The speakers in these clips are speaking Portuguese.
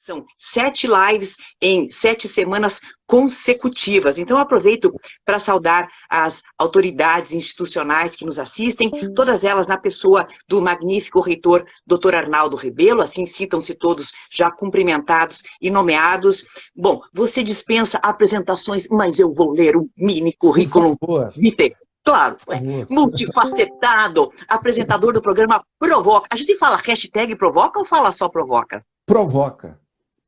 São 7 lives em 7 semanas consecutivas. Então, eu aproveito para saudar as autoridades institucionais que nos assistem, todas elas na pessoa do magnífico reitor Dr. Arnaldo Rebelo, assim citam-se todos já cumprimentados e nomeados. Bom, você dispensa apresentações, mas eu vou ler o mini Por currículo favor, vitae. Claro, por favor. multifacetado, apresentador do programa Provoca. A gente fala hashtag Provoca ou fala só Provoca? Provoca.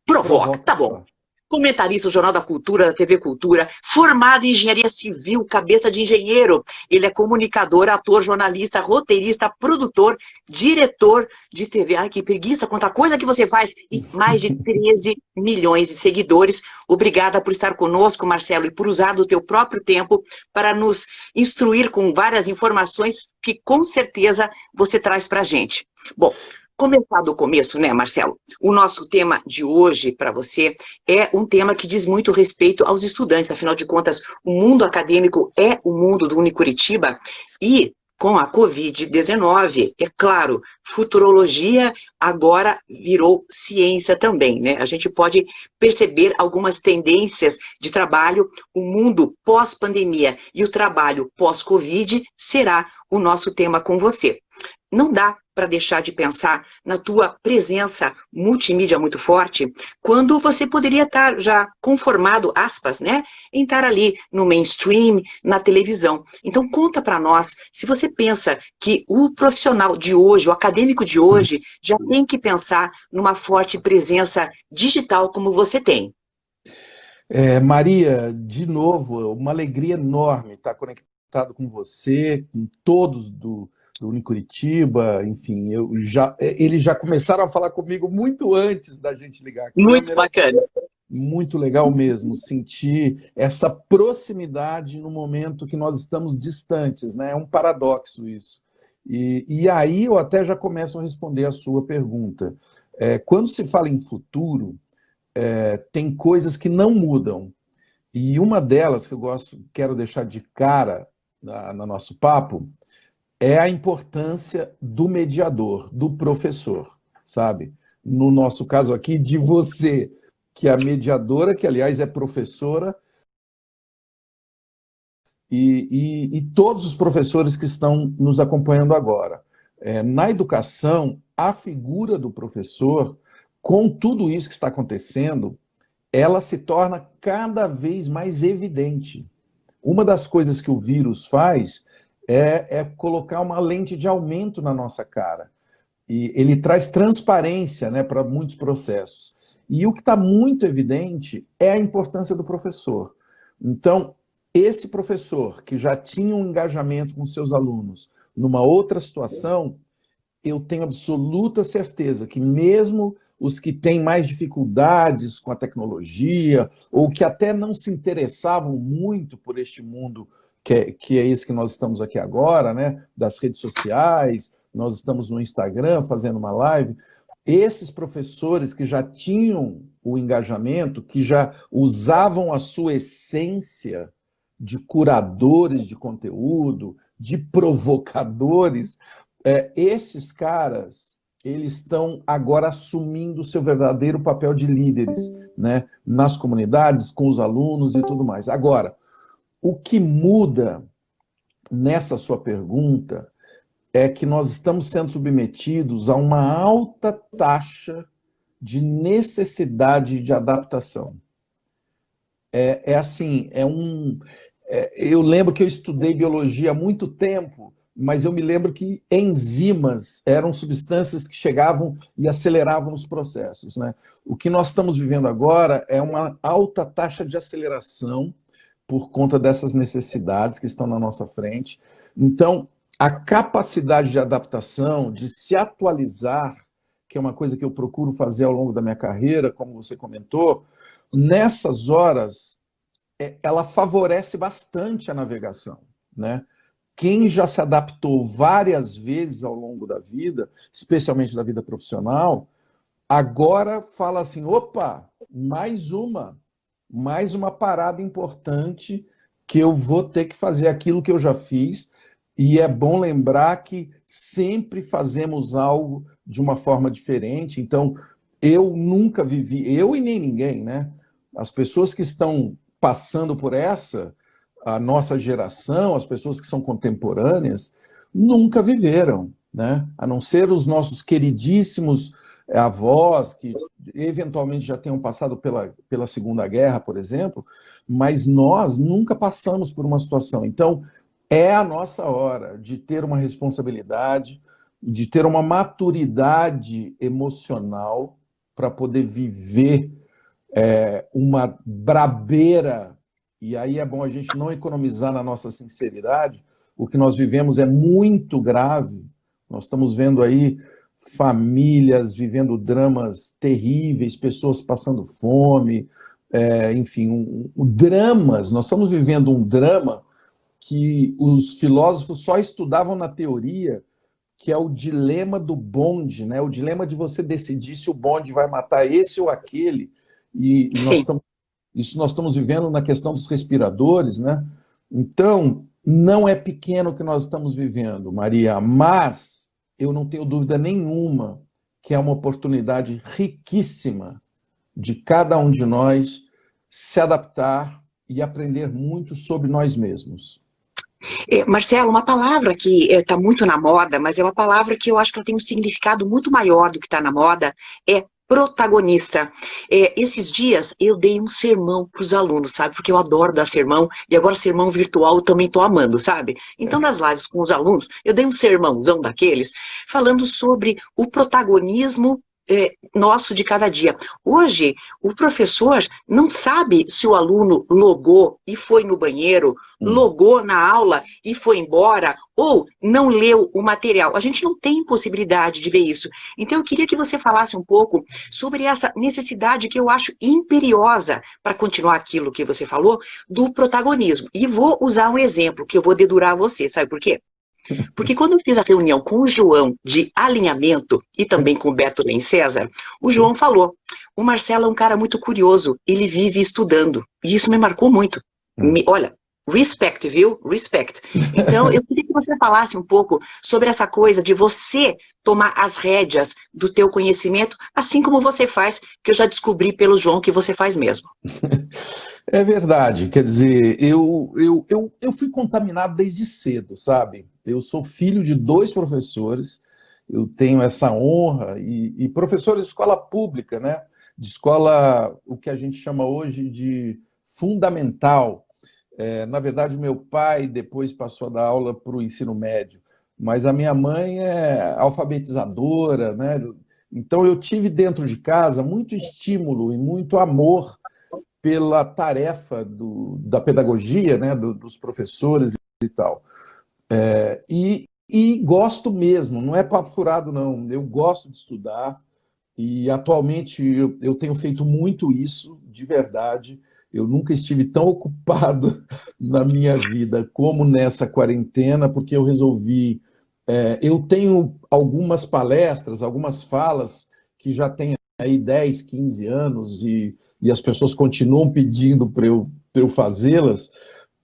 Provoca, Provoca tá bom. só. Comentarista do Jornal da Cultura, da TV Cultura, formado em engenharia civil, cabeça de engenheiro. Ele é comunicador, ator, jornalista, roteirista, produtor, diretor de TV. Ai, que preguiça, quanta coisa que você faz. E mais de 13 milhões de seguidores. Obrigada por estar conosco, Marcelo, e por usar do teu próprio tempo para nos instruir com várias informações que com certeza você traz para a gente. Bom, começar do começo, né, Marcelo? O nosso tema de hoje para você é um tema que diz muito respeito aos estudantes. Afinal de contas, o mundo acadêmico é o mundo do Unicuritiba e com a Covid-19, é claro, futurologia agora virou ciência também, né? A gente pode perceber algumas tendências de trabalho. O mundo pós-pandemia e o trabalho pós-Covid será o nosso tema com você. Não dá para deixar de pensar na tua presença multimídia muito forte, quando você poderia estar já conformado, aspas, né, em estar ali no mainstream, na televisão. Então conta para nós, se você pensa que o profissional de hoje, o acadêmico de hoje, já tem que pensar numa forte presença digital como você tem. Maria, de novo, uma alegria enorme estar conectado com você, com todos do Unicuritiba, enfim, eles já começaram a falar comigo muito antes da gente ligar a Muito câmera. bacana. Muito legal mesmo sentir essa proximidade no momento que nós estamos distantes, né? É um paradoxo isso. E aí eu até já começo a responder a sua pergunta. Quando se fala em futuro, tem coisas que não mudam. E uma delas que quero deixar de cara no nosso papo, é a importância do mediador, do professor, sabe? No nosso caso aqui, de você, que é a mediadora, que aliás é professora, e todos os professores que estão nos acompanhando agora. Na educação, a figura do professor, com tudo isso que está acontecendo, ela se torna cada vez mais evidente. Uma das coisas que o vírus faz é colocar uma lente de aumento na nossa cara. E ele traz transparência, né, para muitos processos. E o que está muito evidente é a importância do professor. Então, esse professor que já tinha um engajamento com seus alunos numa outra situação, eu tenho absoluta certeza que mesmo os que têm mais dificuldades com a tecnologia, ou que até não se interessavam muito por este mundo que é esse que nós estamos aqui agora, né? Das redes sociais, nós estamos no Instagram fazendo uma live, esses professores que já tinham o engajamento, que já usavam a sua essência de curadores de conteúdo, de provocadores, esses caras, eles estão agora assumindo o seu verdadeiro papel de líderes, né, nas comunidades, com os alunos e tudo mais. Agora, o que muda nessa sua pergunta é que nós estamos sendo submetidos a uma alta taxa de necessidade de adaptação. Eu lembro que eu estudei biologia há muito tempo, mas eu me lembro que enzimas eram substâncias que chegavam e aceleravam os processos, né? O que nós estamos vivendo agora é uma alta taxa de aceleração por conta dessas necessidades que estão na nossa frente. Então, a capacidade de adaptação, de se atualizar, que é uma coisa que eu procuro fazer ao longo da minha carreira, como você comentou, nessas horas, ela favorece bastante a navegação, né? Quem já se adaptou várias vezes ao longo da vida, especialmente da vida profissional, agora fala assim, opa, mais uma parada importante que eu vou ter que fazer aquilo que eu já fiz, e é bom lembrar que sempre fazemos algo de uma forma diferente, então eu nunca vivi, eu e nem ninguém, né? As pessoas que estão passando por essa, a nossa geração, as pessoas que são contemporâneas, nunca viveram, né? A não ser os nossos queridíssimos avós, que eventualmente já tenham passado pela Segunda Guerra, por exemplo, mas nós nunca passamos por uma situação. Então, é a nossa hora de ter uma responsabilidade, de ter uma maturidade emocional para poder viver uma brabeira, e aí é bom a gente não economizar na nossa sinceridade. O que nós vivemos é muito grave. Nós estamos vendo aí famílias vivendo dramas terríveis, pessoas passando fome, enfim, dramas. Nós estamos vivendo um drama que os filósofos só estudavam na teoria, que é o dilema do bonde, né? O dilema de você decidir se o bonde vai matar esse ou aquele. E isso nós estamos vivendo na questão dos respiradores, né? Então, não é pequeno o que nós estamos vivendo, Maria, mas eu não tenho dúvida nenhuma que é uma oportunidade riquíssima de cada um de nós se adaptar e aprender muito sobre nós mesmos. Marcelo, uma palavra que está muito na moda, mas é uma palavra que eu acho que ela tem um significado muito maior do que está na moda, é protagonista. Esses dias eu dei um sermão para os alunos, sabe? Porque eu adoro dar sermão, e agora sermão virtual eu também estou amando, sabe? Então, nas lives com os alunos, eu dei um sermãozão daqueles, falando sobre o protagonismo nosso de cada dia. Hoje, o professor não sabe se o aluno logou e foi no banheiro, logou na aula e foi embora, ou não leu o material. A gente não tem possibilidade de ver isso. Então, eu queria que você falasse um pouco sobre essa necessidade que eu acho imperiosa, para continuar aquilo que você falou, do protagonismo. E vou usar um exemplo que eu vou dedurar você, sabe por quê? Porque quando eu fiz a reunião com o João de alinhamento e também com o Beto Nem César, o João falou, o Marcelo é um cara muito curioso, ele vive estudando. E isso me marcou muito. Olha, respect, viu? Respect. Então, eu queria que você falasse um pouco sobre essa coisa de você tomar as rédeas do teu conhecimento, assim como você faz, que eu já descobri pelo João que você faz mesmo. É verdade, quer dizer, eu fui contaminado desde cedo, sabe? Eu sou filho de 2 professores, eu tenho essa honra, e professores de escola pública, né? De escola, o que a gente chama hoje de fundamental. Na verdade, meu pai depois passou a dar aula para o ensino médio, mas a minha mãe é alfabetizadora, né? Então eu tive dentro de casa muito estímulo e muito amor pela tarefa da pedagogia, né, dos professores e tal. E gosto mesmo, não é papo furado, não. Eu gosto de estudar e atualmente eu tenho feito muito isso, de verdade. Eu nunca estive tão ocupado na minha vida como nessa quarentena, porque eu resolvi... eu tenho algumas palestras, algumas falas que já têm aí 10, 15 anos e as pessoas continuam pedindo para eu fazê-las,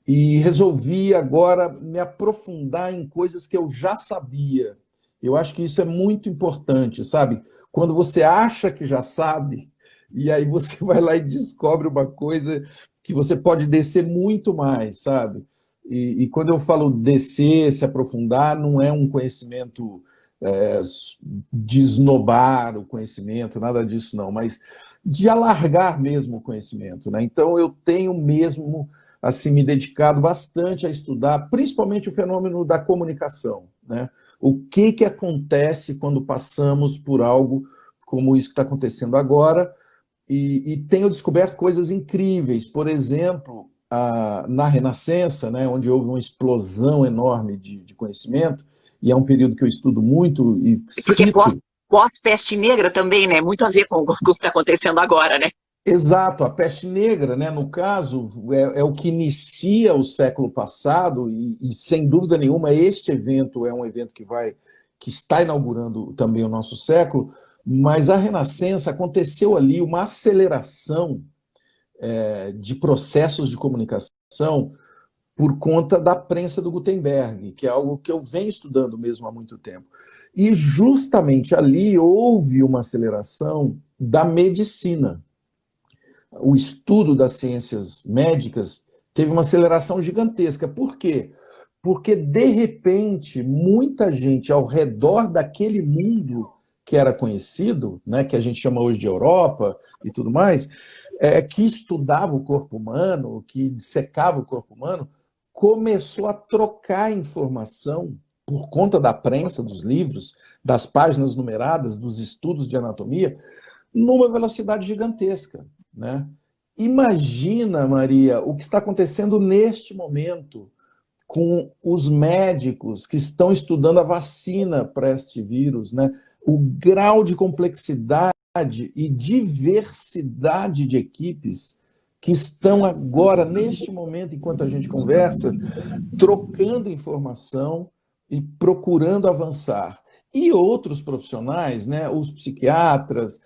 e resolvi agora me aprofundar em coisas que eu já sabia. Eu acho que isso é muito importante, sabe? Quando você acha que já sabe, e aí você vai lá e descobre uma coisa que você pode descer muito mais, sabe? E quando eu falo descer, se aprofundar, não é um conhecimento de esnobar o conhecimento, nada disso não, mas de alargar mesmo o conhecimento, né? Então eu tenho mesmo assim me dedicado bastante a estudar, principalmente o fenômeno da comunicação, né? O que acontece quando passamos por algo como isso que está acontecendo agora, e tenho descoberto coisas incríveis. Por exemplo, na Renascença, né, onde houve uma explosão enorme de conhecimento, e é um período que eu estudo muito e Porque cito... pós-peste negra também, né? Muito a ver com o que está acontecendo agora, né? Exato, a peste negra, né, no caso, é o que inicia o século passado, e sem dúvida nenhuma este evento é um evento que está inaugurando também o nosso século, mas a Renascença aconteceu ali uma aceleração de processos de comunicação por conta da prensa do Gutenberg, que é algo que eu venho estudando mesmo há muito tempo. E justamente ali houve uma aceleração da medicina. O estudo das ciências médicas teve uma aceleração gigantesca. Por quê? Porque, de repente, muita gente ao redor daquele mundo que era conhecido, né, que a gente chama hoje de Europa e tudo mais, que estudava o corpo humano, que dissecava o corpo humano, começou a trocar informação por conta da prensa, dos livros, das páginas numeradas, dos estudos de anatomia, numa velocidade gigantesca, né? Imagina, Maria, o que está acontecendo neste momento com os médicos que estão estudando a vacina para este vírus, né? O grau de complexidade e diversidade de equipes que estão agora, neste momento, enquanto a gente conversa, trocando informação e procurando avançar. E outros profissionais, né, os psiquiatras,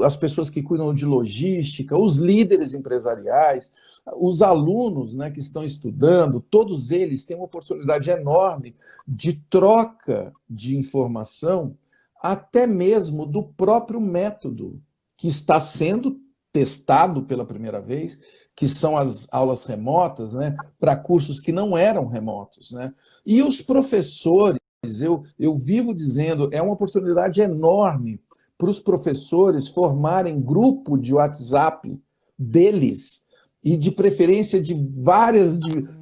as pessoas que cuidam de logística, os líderes empresariais, os alunos, né, que estão estudando, todos eles têm uma oportunidade enorme de troca de informação, até mesmo do próprio método que está sendo testado pela primeira vez, que são as aulas remotas, né, para cursos que não eram remotos, né? E os professores, eu vivo dizendo, é uma oportunidade enorme para os professores formarem grupo de WhatsApp deles, e de preferência de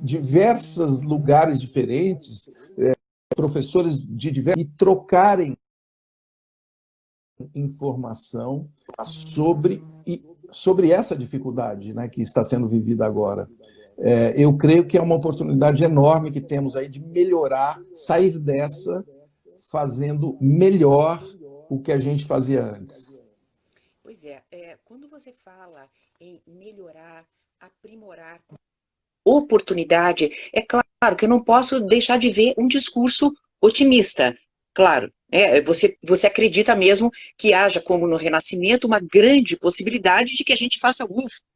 diversos lugares diferentes, professores de diversos, e trocarem informação sobre essa dificuldade, né, que está sendo vivida agora. Eu creio que é uma oportunidade enorme que temos aí de melhorar, sair dessa fazendo melhor o que a gente fazia antes. Pois quando você fala em melhorar, aprimorar, oportunidade, é claro que eu não posso deixar de ver um discurso otimista, claro. Você acredita mesmo que haja, como no Renascimento, uma grande possibilidade de que a gente faça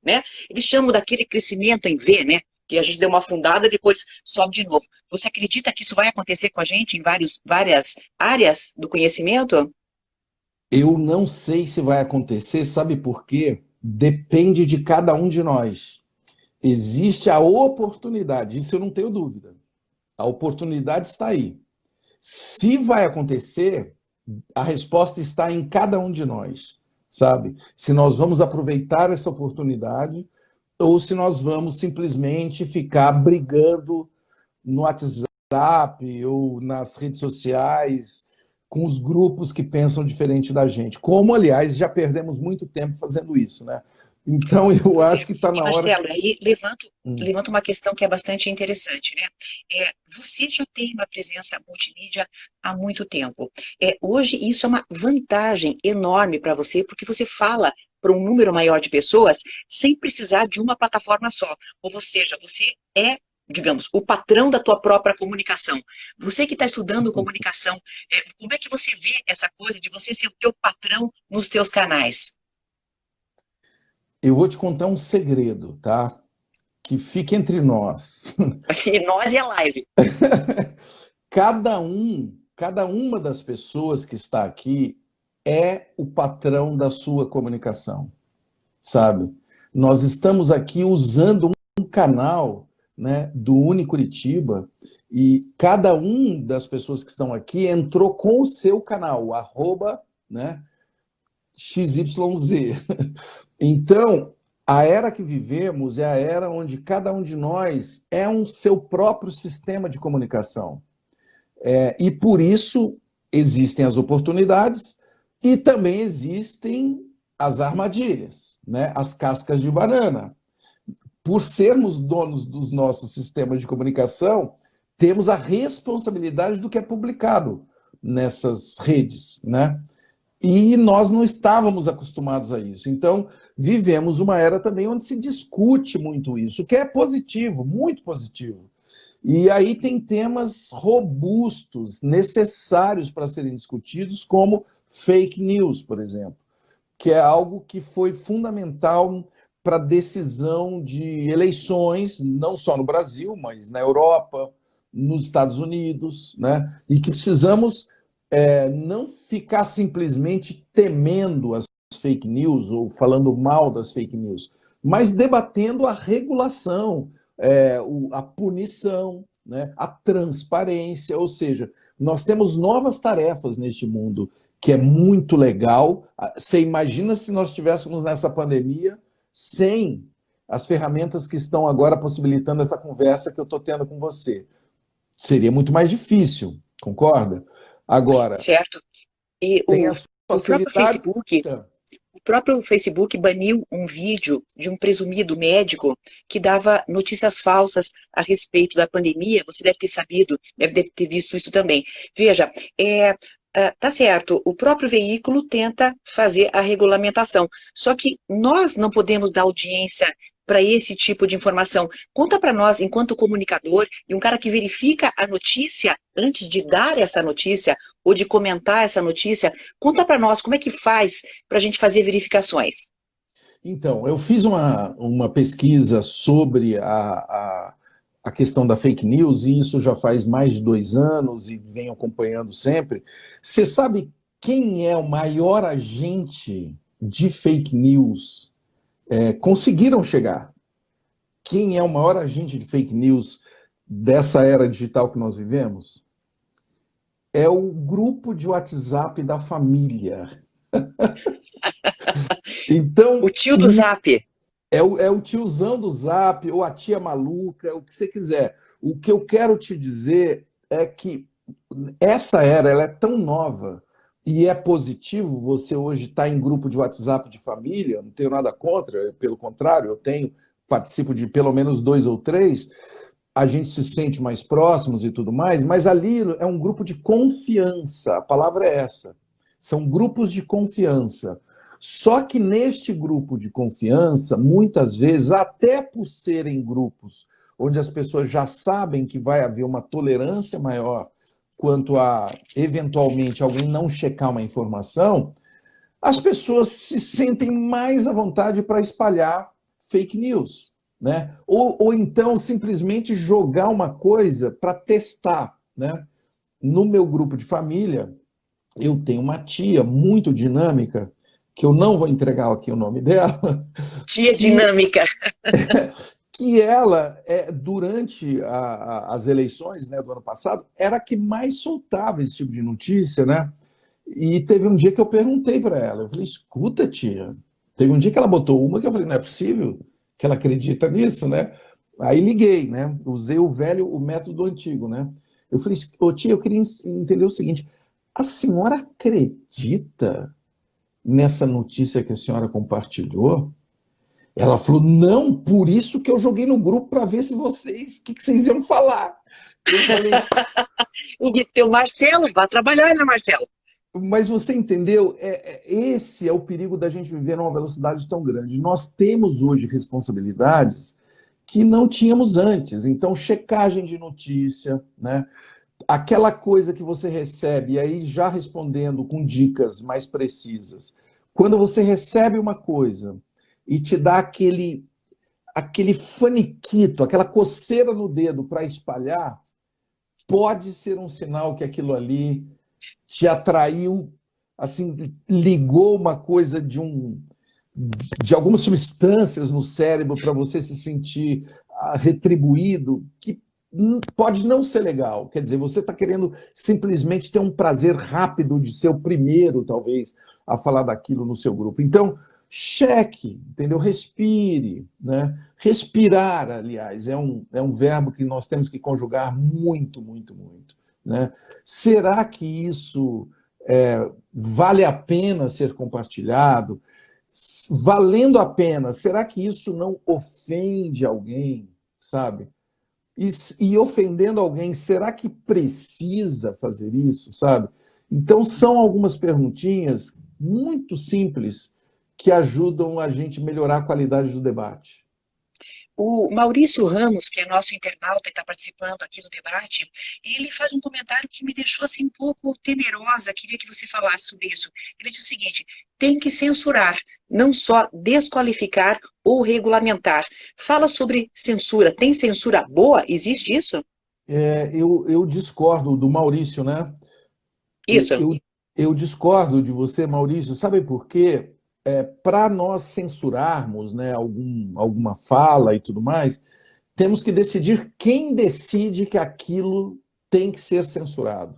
né? Eles chamam daquele crescimento em V, né? Que a gente deu uma afundada, depois sobe de novo. Você acredita que isso vai acontecer com a gente em várias áreas do conhecimento? Eu não sei se vai acontecer, sabe por quê? Depende de cada um de nós. Existe a oportunidade, isso eu não tenho dúvida. A oportunidade está aí. Se vai acontecer, a resposta está em cada um de nós, sabe? Se nós vamos aproveitar essa oportunidade ou se nós vamos simplesmente ficar brigando no WhatsApp ou nas redes sociais com os grupos que pensam diferente da gente. Como, aliás, já perdemos muito tempo fazendo isso, né? Então, eu acho que está na hora... Marcelo, aí levanta uma questão que é bastante interessante, né? Você já tem uma presença multimídia há muito tempo. Hoje, isso é uma vantagem enorme para você, porque você fala para um número maior de pessoas sem precisar de uma plataforma só. Ou seja, você digamos, o patrão da tua própria comunicação. Você que está estudando comunicação, como é que você vê essa coisa de você ser o teu patrão nos teus canais? Eu vou te contar um segredo, tá? Que fica entre nós. E nós e a live. Cada uma das pessoas que está aqui é o patrão da sua comunicação, sabe? Nós estamos aqui usando um canal, né, do Unicuritiba, e cada um das pessoas que estão aqui entrou com o seu canal, @ né, XYZ. Então, a era que vivemos é a era onde cada um de nós é um seu próprio sistema de comunicação. E por isso existem as oportunidades e também existem as armadilhas, né? As cascas de banana. Por sermos donos dos nossos sistemas de comunicação, temos a responsabilidade do que é publicado nessas redes, né? E nós não estávamos acostumados a isso. Então, vivemos uma era também onde se discute muito isso, que é positivo, muito positivo. E aí tem temas robustos, necessários para serem discutidos, como fake news, por exemplo, que é algo que foi fundamental para a decisão de eleições, não só no Brasil, mas na Europa, nos Estados Unidos, né? E que precisamos não ficar simplesmente temendo as fake news ou falando mal das fake news, mas debatendo a regulação, a punição, né, a transparência, ou seja, nós temos novas tarefas neste mundo, que é muito legal. Você imagina se nós estivéssemos nessa pandemia sem as ferramentas que estão agora possibilitando essa conversa que eu estou tendo com você. Seria muito mais difícil, concorda? Agora, Certo. E tem as o próprio facilidades. Facebook baniu um vídeo de um presumido médico que dava notícias falsas a respeito da pandemia. Você deve ter sabido, deve ter visto isso também. Veja, tá certo, o próprio veículo tenta fazer a regulamentação, só que nós não podemos dar audiência para esse tipo de informação. Conta para nós, enquanto comunicador e um cara que verifica a notícia antes de dar essa notícia ou de comentar essa notícia, conta para nós como é que faz para a gente fazer verificações. Então, eu fiz uma pesquisa sobre a questão da fake news, e isso já faz mais de 2 anos e venho acompanhando sempre. Você sabe quem é o maior agente de fake news? Conseguiram chegar. Quem é o maior agente de fake news dessa era digital que nós vivemos? É o grupo de WhatsApp da família. Então, o tio do Zap. É o tiozão do Zap, ou a tia maluca, o que você quiser. O que eu quero te dizer é que essa era, ela é tão nova, e é positivo você hoje estar em grupo de WhatsApp de família, não tenho nada contra, pelo contrário, participo de pelo menos 2 ou 3, a gente se sente mais próximos e tudo mais, mas ali é um grupo de confiança, a palavra é essa. São grupos de confiança. Só que neste grupo de confiança, muitas vezes, até por serem grupos onde as pessoas já sabem que vai haver uma tolerância maior quanto a, eventualmente, alguém não checar uma informação, as pessoas se sentem mais à vontade para espalhar fake news, né? Ou então simplesmente jogar uma coisa para testar, né? No meu grupo de família, eu tenho uma tia muito dinâmica, que eu não vou entregar aqui o nome dela. Tia dinâmica. Que ela, durante as eleições, né, do ano passado, era a que mais soltava esse tipo de notícia, né? E teve um dia que eu perguntei para ela, eu falei, escuta, tia, teve um dia que ela botou uma que eu falei, não é possível que ela acredita nisso, né? Aí liguei, né? Usei o método antigo, né? Eu falei, ô tia, eu queria entender o seguinte, a senhora acredita nessa notícia que a senhora compartilhou? Ela falou, não, por isso que eu joguei no grupo para ver se o que vocês iam falar. Eu falei... E teu Marcelo, vai trabalhar, né, Marcelo? Mas você entendeu? Esse é o perigo da gente viver numa velocidade tão grande. Nós temos hoje responsabilidades que não tínhamos antes. Então, checagem de notícia, né? Aquela coisa que você recebe, e aí já respondendo com dicas mais precisas. Quando você recebe uma coisa e te dá aquele faniquito, aquela coceira no dedo para espalhar, pode ser um sinal que aquilo ali te atraiu, assim, ligou uma coisa de algumas substâncias no cérebro para você se sentir retribuído, que pode não ser legal. Quer dizer, você está querendo simplesmente ter um prazer rápido de ser o primeiro, talvez, a falar daquilo no seu grupo. Então, cheque, entendeu? Respire, né? Respirar, aliás, é um verbo que nós temos que conjugar muito, muito, muito, né? Será que isso vale a pena ser compartilhado? Valendo a pena, será que isso não ofende alguém, sabe? E ofendendo alguém, será que precisa fazer isso, sabe? Então, são algumas perguntinhas muito simples que ajudam a gente a melhorar a qualidade do debate. O Maurício Ramos, que é nosso internauta e está participando aqui do debate, ele faz um comentário que me deixou assim um pouco temerosa, queria que você falasse sobre isso. Ele diz o seguinte, tem que censurar, não só desqualificar ou regulamentar. Fala sobre censura, tem censura boa? Existe isso? Eu discordo do Maurício, né? Isso. Eu discordo de você, Maurício, sabe por quê? para nós censurarmos, né, alguma fala e tudo mais, temos que decidir quem decide que aquilo tem que ser censurado.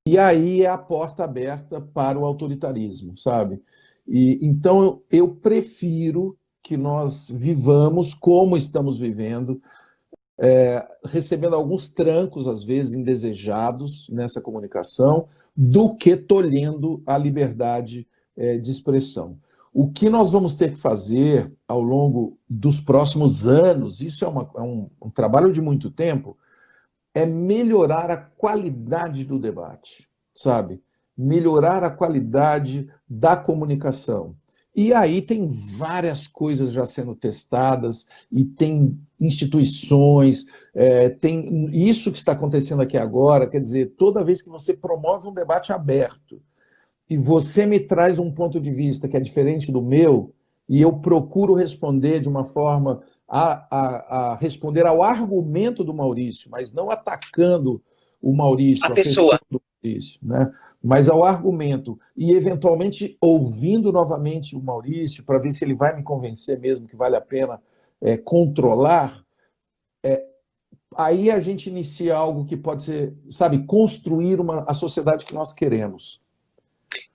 E aí é a porta aberta para o autoritarismo, sabe? Então eu prefiro que nós vivamos como estamos vivendo, recebendo alguns trancos, às vezes indesejados, nessa comunicação, do que tolhendo a liberdade de expressão. O que nós vamos ter que fazer ao longo dos próximos anos, isso é um trabalho de muito tempo, é melhorar a qualidade do debate, sabe? Melhorar a qualidade da comunicação. E aí tem várias coisas já sendo testadas, e tem instituições, tem isso que está acontecendo aqui agora, quer dizer, toda vez que você promove um debate aberto, e você me traz um ponto de vista que é diferente do meu, e eu procuro responder de uma forma a responder ao argumento do Maurício, mas não atacando o Maurício, A a pessoa pessoa. do Maurício, né? Mas ao argumento, e eventualmente ouvindo novamente o Maurício, para ver se ele vai me convencer mesmo que vale a pena controlar, aí a gente inicia algo que pode ser, sabe, construir a sociedade que nós queremos.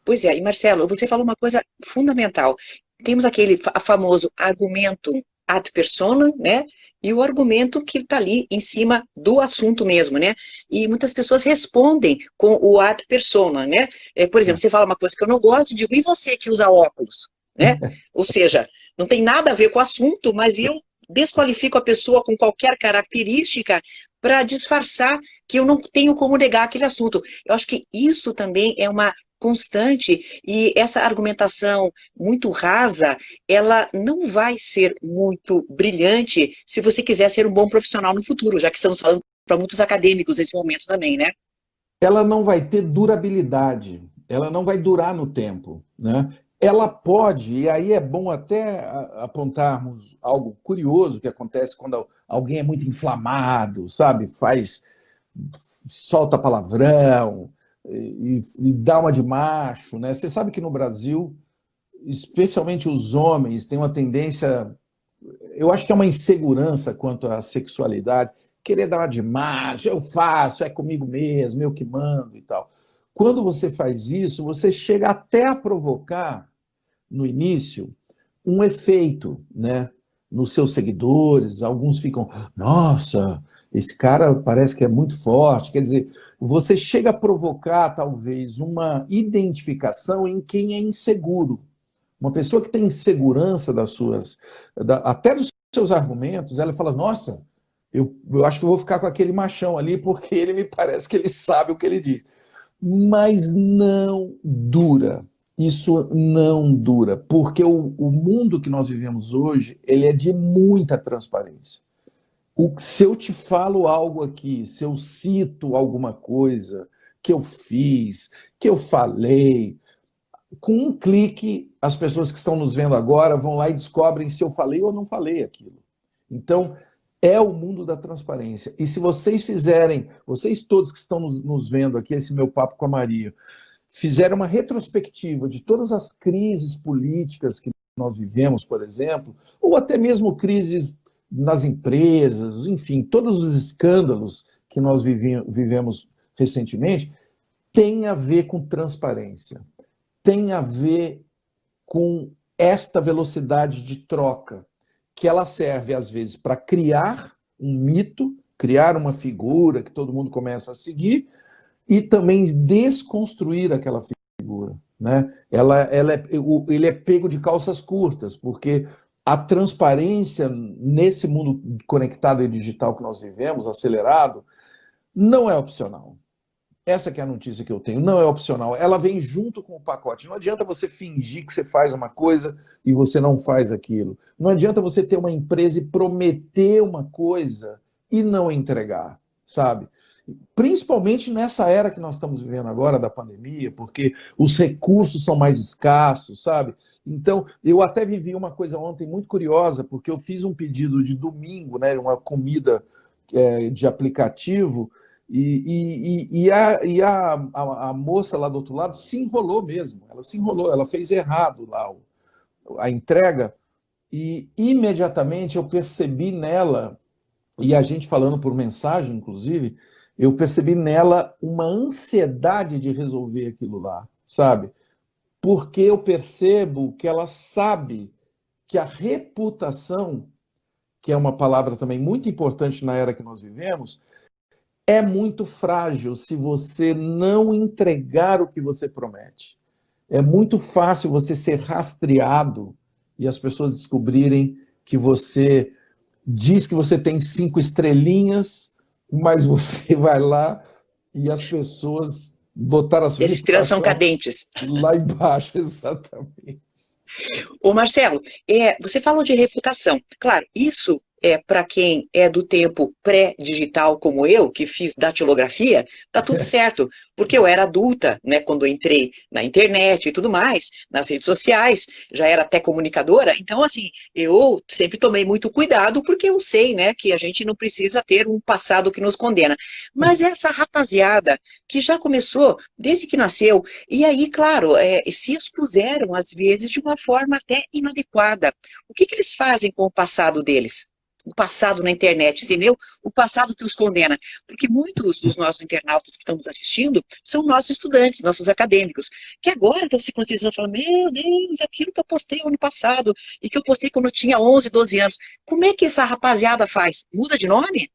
Pois é, e Marcelo, você falou uma coisa fundamental. Temos aquele famoso argumento ad personam, né? E o argumento que está ali em cima do assunto mesmo, né? E muitas pessoas respondem com o ad personam, né? Por exemplo, você fala uma coisa que eu não gosto, eu digo, e você que usa óculos, né? Ou seja, não tem nada a ver com o assunto, mas eu desqualifico a pessoa com qualquer característica para disfarçar que eu não tenho como negar aquele assunto. Eu acho que isso também é uma constante, e essa argumentação muito rasa, ela não vai ser muito brilhante se você quiser ser um bom profissional no futuro, já que estamos falando para muitos acadêmicos nesse momento também, né? Ela não vai ter durabilidade, ela não vai durar no tempo, né? Ela pode, e aí é bom até apontarmos algo curioso que acontece quando alguém é muito inflamado, sabe? Solta palavrão e dá uma de macho, né? Você sabe que no Brasil, especialmente os homens, têm uma tendência, eu acho que é uma insegurança quanto à sexualidade, querer dar uma de macho, eu faço, é comigo mesmo, eu que mando e tal. Quando você faz isso, você chega até a provocar, no início, um efeito, né? Nos seus seguidores, alguns ficam, nossa, esse cara parece que é muito forte. Quer dizer, você chega a provocar, talvez, uma identificação em quem é inseguro. Uma pessoa que tem insegurança até dos seus argumentos, ela fala, nossa, eu acho que eu vou ficar com aquele machão ali, porque ele me parece que ele sabe o que ele diz. Mas não dura. Isso não dura, porque o mundo que nós vivemos hoje, ele é de muita transparência. Se eu te falo algo aqui, se eu cito alguma coisa que eu fiz, que eu falei, com um clique, as pessoas que estão nos vendo agora vão lá e descobrem se eu falei ou não falei aquilo. Então, é o mundo da transparência. E se vocês fizerem, vocês todos que estão nos vendo aqui, esse meu papo com a Maria, fizeram uma retrospectiva de todas as crises políticas que nós vivemos, por exemplo, ou até mesmo crises nas empresas, enfim, todos os escândalos que nós vivemos recentemente, tem a ver com transparência, tem a ver com esta velocidade de troca, que ela serve, às vezes, para criar um mito, criar uma figura que todo mundo começa a seguir, e também desconstruir aquela figura, né? Ele é pego de calças curtas, porque a transparência nesse mundo conectado e digital que nós vivemos, acelerado, não é opcional. Essa que é a notícia que eu tenho, não é opcional. Ela vem junto com o pacote. Não adianta você fingir que você faz uma coisa e você não faz aquilo. Não adianta você ter uma empresa e prometer uma coisa e não entregar, sabe? Principalmente nessa era que nós estamos vivendo agora, da pandemia, porque os recursos são mais escassos, sabe? Então, eu até vivi uma coisa ontem muito curiosa, porque eu fiz um pedido de domingo, né, uma comida de aplicativo, a moça lá do outro lado se enrolou mesmo, ela se enrolou, ela fez errado lá a entrega, e imediatamente eu percebi nela, e a gente falando por mensagem, inclusive, eu percebi nela uma ansiedade de resolver aquilo lá, sabe? Porque eu percebo que ela sabe que a reputação, que é uma palavra também muito importante na era que nós vivemos, é muito frágil se você não entregar o que você promete. É muito fácil você ser rastreado e as pessoas descobrirem que você diz que você tem 5 estrelinhas, mas você vai lá e as pessoas botaram a E sua as estrelas são reputação cadentes. lá embaixo, exatamente. Ô Marcelo, você falou de reputação. Claro, isso é para quem é do tempo pré-digital como eu, que fiz datilografia, tá tudo certo, porque eu era adulta, né, quando eu entrei na internet e tudo mais, nas redes sociais, já era até comunicadora, então assim, eu sempre tomei muito cuidado, porque eu sei, né, que a gente não precisa ter um passado que nos condena. Mas essa rapaziada que já começou desde que nasceu, e aí, claro, se expuseram, às vezes, de uma forma até inadequada. O que eles fazem com o passado deles? O passado na internet, entendeu? O passado que os condena. Porque muitos dos nossos internautas que estão nos assistindo são nossos estudantes, nossos acadêmicos, que agora estão se conscientizando, falando, meu Deus, aquilo que eu postei ano passado, e que eu postei quando eu tinha 11, 12 anos. Como é que essa rapaziada faz? Muda de nome?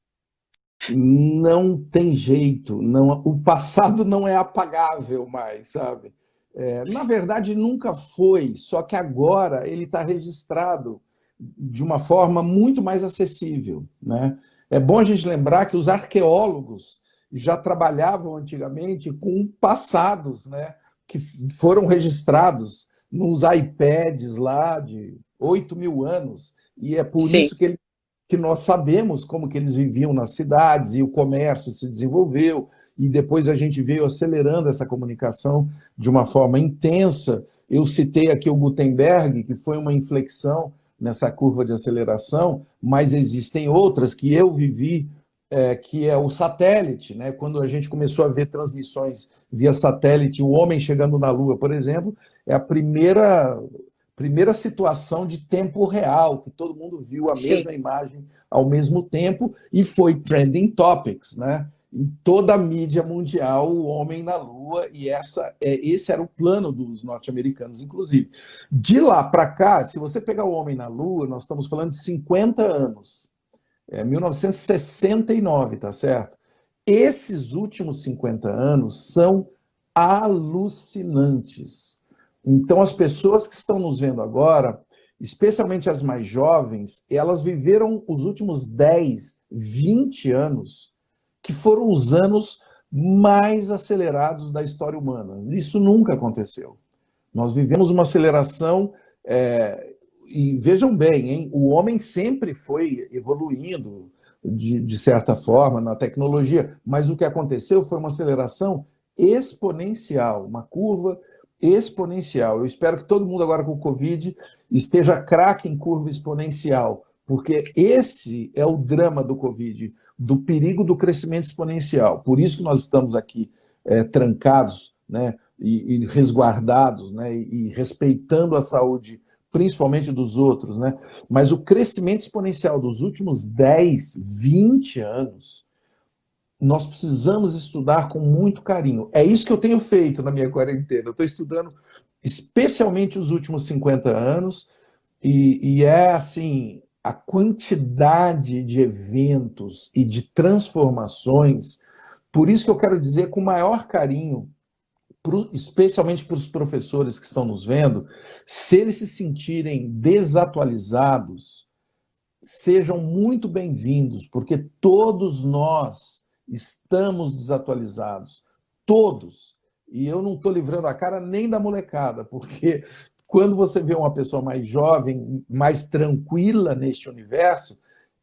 Não tem jeito, não, o passado não é apagável mais, sabe? Na verdade, nunca foi, só que agora ele está registrado de uma forma muito mais acessível, né? É bom a gente lembrar que os arqueólogos já trabalhavam antigamente com passados, né? Que foram registrados nos iPads lá de 8.000 anos, e é por Sim. isso que nós sabemos como que eles viviam nas cidades e o comércio se desenvolveu, e depois a gente veio acelerando essa comunicação de uma forma intensa. Eu citei aqui o Gutenberg, que foi uma inflexão nessa curva de aceleração, mas existem outras que eu vivi, que é o satélite, né? Quando a gente começou a ver transmissões via satélite, o homem chegando na Lua, por exemplo, é a primeira situação de tempo real, que todo mundo viu a Sim. mesma imagem ao mesmo tempo, e foi trending topics, né? Em toda a mídia mundial, o homem na Lua, e esse era o plano dos norte-americanos, inclusive. De lá para cá, se você pegar o homem na Lua, nós estamos falando de 50 anos, 1969, tá certo? Esses últimos 50 anos são alucinantes. Então, as pessoas que estão nos vendo agora, especialmente as mais jovens, elas viveram os últimos 10, 20 anos, que foram os anos mais acelerados da história humana. Isso nunca aconteceu. Nós vivemos uma aceleração, e vejam bem, hein, o homem sempre foi evoluindo de certa forma na tecnologia, mas o que aconteceu foi uma aceleração exponencial, uma curva exponencial. Eu espero que todo mundo agora com o Covid esteja craque em curva exponencial, porque esse é o drama do Covid, do perigo do crescimento exponencial. Por isso que nós estamos aqui trancados, né, e resguardados, né, e respeitando a saúde, principalmente dos outros, né? Mas o crescimento exponencial dos últimos 10, 20 anos, nós precisamos estudar com muito carinho. É isso que eu tenho feito na minha quarentena. Eu estou estudando especialmente os últimos 50 anos, e é assim, a quantidade de eventos e de transformações. Por isso que eu quero dizer com o maior carinho, especialmente para os professores que estão nos vendo, se eles se sentirem desatualizados, sejam muito bem-vindos, porque todos nós estamos desatualizados. Todos. E eu não estou livrando a cara nem da molecada, porque quando você vê uma pessoa mais jovem, mais tranquila neste universo,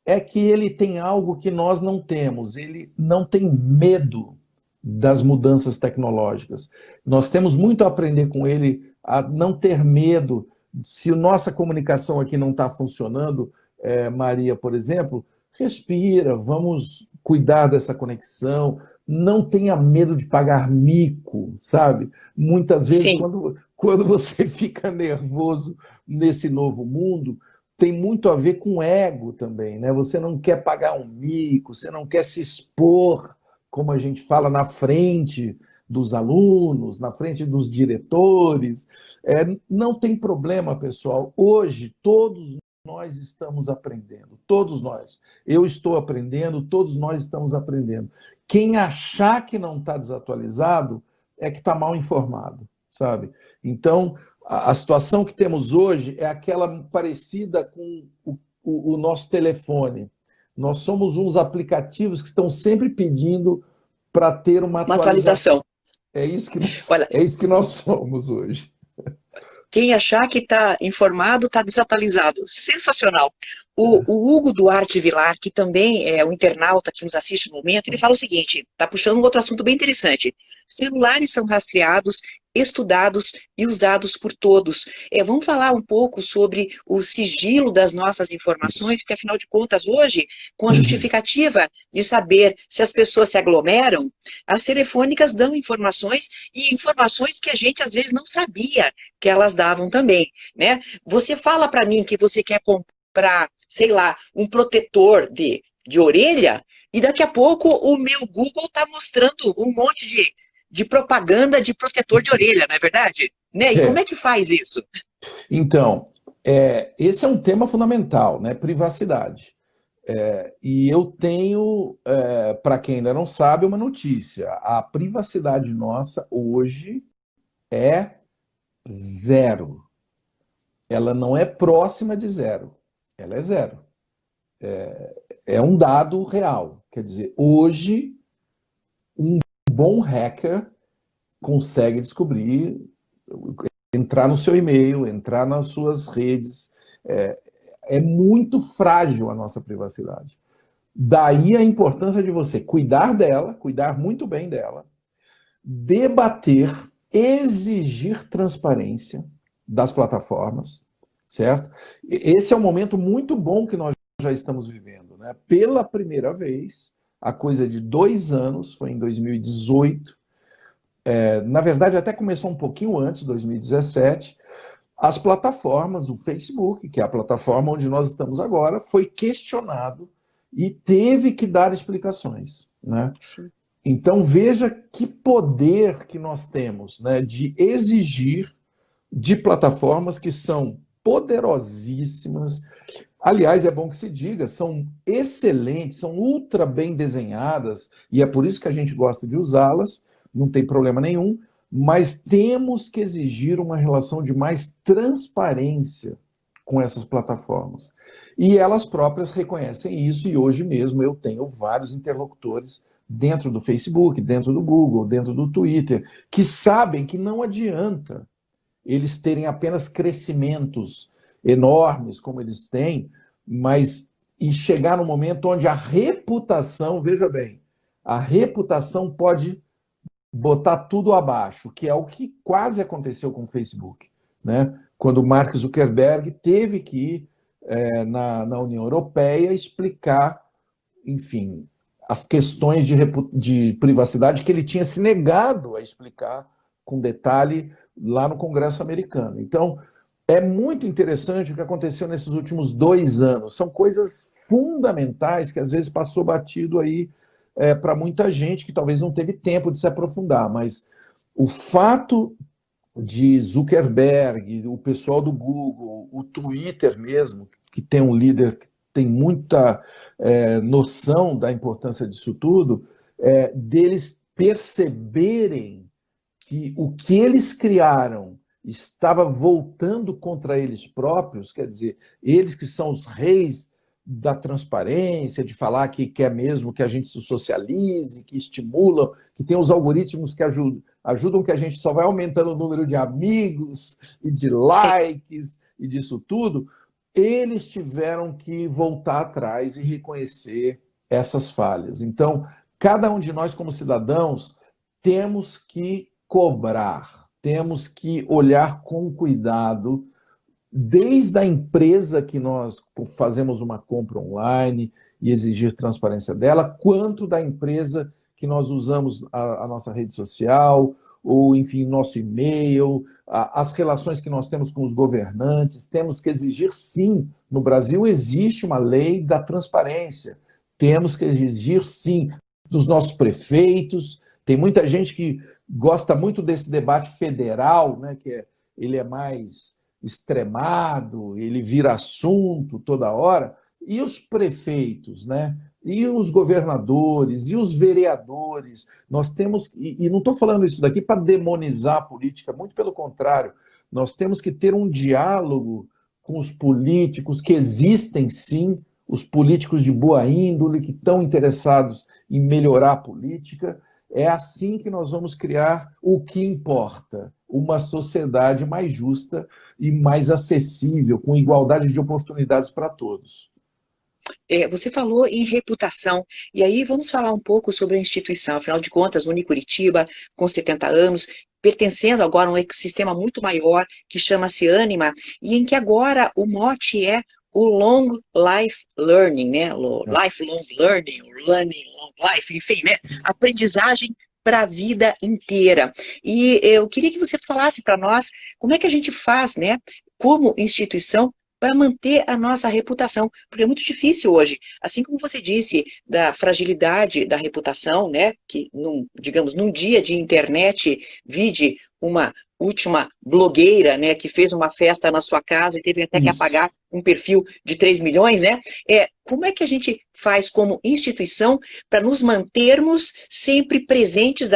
é que ele tem algo que nós não temos. Ele não tem medo das mudanças tecnológicas. Nós temos muito a aprender com ele, a não ter medo. Se a nossa comunicação aqui não está funcionando, Maria, por exemplo, respira, vamos cuidar dessa conexão, não tenha medo de pagar mico, sabe? Muitas vezes, Sim. quando você fica nervoso nesse novo mundo, tem muito a ver com ego também, né? Você não quer pagar um mico, você não quer se expor, como a gente fala, na frente dos alunos, na frente dos diretores. Não tem problema, pessoal. Hoje, todos nós estamos aprendendo, todos nós. Eu estou aprendendo, todos nós estamos aprendendo. Quem achar que não está desatualizado é que está mal informado, sabe? Então, a situação que temos hoje é aquela parecida com o nosso telefone. Nós somos uns aplicativos que estão sempre pedindo para ter uma atualização. É isso que nós somos hoje. Quem achar que está informado, está desatualizado. Sensacional. O Hugo Duarte Vilar, que também é o internauta que nos assiste no momento, ele fala o seguinte, está puxando um outro assunto bem interessante. Celulares são rastreados, estudados e usados por todos. Vamos falar um pouco sobre o sigilo das nossas informações, porque afinal de contas hoje, com a justificativa de saber se as pessoas se aglomeram, as telefônicas dão informações e informações que a gente às vezes não sabia que elas davam também, né? Você fala para mim que você quer comprar, sei lá, um protetor de orelha e daqui a pouco o meu Google está mostrando um monte de propaganda de protetor de orelha, não é verdade? Né? E como é que faz isso? Então, esse é um tema fundamental, né? Privacidade. E eu tenho, para quem ainda não sabe, uma notícia. A privacidade nossa hoje é zero. Ela não é próxima de zero. Ela é zero. É um dado real. Quer dizer, hoje, um bom hacker consegue descobrir, entrar no seu e-mail, entrar nas suas redes. É muito frágil a nossa privacidade. Daí a importância de você cuidar dela, cuidar muito bem dela, debater, exigir transparência das plataformas, certo? Esse é um momento muito bom que nós já estamos vivendo, né? Pela primeira vez, a coisa de 2 anos, foi em 2018, na verdade até começou um pouquinho antes, 2017, as plataformas, o Facebook, que é a plataforma onde nós estamos agora, foi questionado e teve que dar explicações, né? Sim. Então veja que poder que nós temos, né, de exigir de plataformas que são poderosíssimas. Aliás, é bom que se diga, são excelentes, são ultra bem desenhadas, e é por isso que a gente gosta de usá-las, não tem problema nenhum, mas temos que exigir uma relação de mais transparência com essas plataformas. E elas próprias reconhecem isso, e hoje mesmo eu tenho vários interlocutores dentro do Facebook, dentro do Google, dentro do Twitter, que sabem que não adianta eles terem apenas crescimentos enormes, como eles têm, mas e chegar no momento onde a reputação, veja bem, a reputação pode botar tudo abaixo, que é o que quase aconteceu com o Facebook, né? Quando o Mark Zuckerberg teve que ir na União Europeia explicar, enfim, as questões de privacidade que ele tinha se negado a explicar com detalhe lá no Congresso americano. Então, é muito interessante o que aconteceu nesses últimos 2 anos. São coisas fundamentais que às vezes passou batido aí para muita gente que talvez não teve tempo de se aprofundar, mas o fato de Zuckerberg, o pessoal do Google, o Twitter mesmo, que tem um líder que tem muita noção da importância disso tudo, deles perceberem que o que eles criaram estava voltando contra eles próprios, quer dizer, eles que são os reis da transparência, de falar que quer mesmo que a gente se socialize, que estimulam, que tem os algoritmos que ajudam que a gente só vai aumentando o número de amigos e de likes Sim. e disso tudo, eles tiveram que voltar atrás e reconhecer essas falhas. Então, cada um de nós como cidadãos temos que cobrar, temos que olhar com cuidado, desde a empresa que nós fazemos uma compra online e exigir transparência dela, quanto da empresa que nós usamos a nossa rede social, ou enfim, nosso e-mail, as relações que nós temos com os governantes, temos que exigir, sim, no Brasil existe uma lei da transparência, temos que exigir, sim, dos nossos prefeitos. Tem muita gente que gosta muito desse debate federal, né, ele é mais extremado, ele vira assunto toda hora, e os prefeitos, né? E os governadores, e os vereadores, nós temos, e não estou falando isso daqui para demonizar a política, muito pelo contrário, nós temos que ter um diálogo com os políticos, que existem sim, os políticos de boa índole, que estão interessados em melhorar a política. É assim que nós vamos criar o que importa, uma sociedade mais justa e mais acessível, com igualdade de oportunidades para todos. Você falou em reputação, e aí vamos falar um pouco sobre a instituição. Afinal de contas, Unicuritiba, com 70 anos, pertencendo agora a um ecossistema muito maior, que chama-se Ânima, e em que agora o mote é o Long Life Learning, né? Lifelong Learning, Learning Long Life, enfim, né? Aprendizagem para a vida inteira. E eu queria que você falasse para nós como é que a gente faz, né, como instituição, para manter a nossa reputação, porque é muito difícil hoje, assim como você disse, da fragilidade da reputação, né, que, digamos, num dia de internet, vide uma última blogueira, né, que fez uma festa na sua casa e teve até que apagar um perfil de 3 milhões, né, como é que a gente faz como instituição para nos mantermos sempre presentes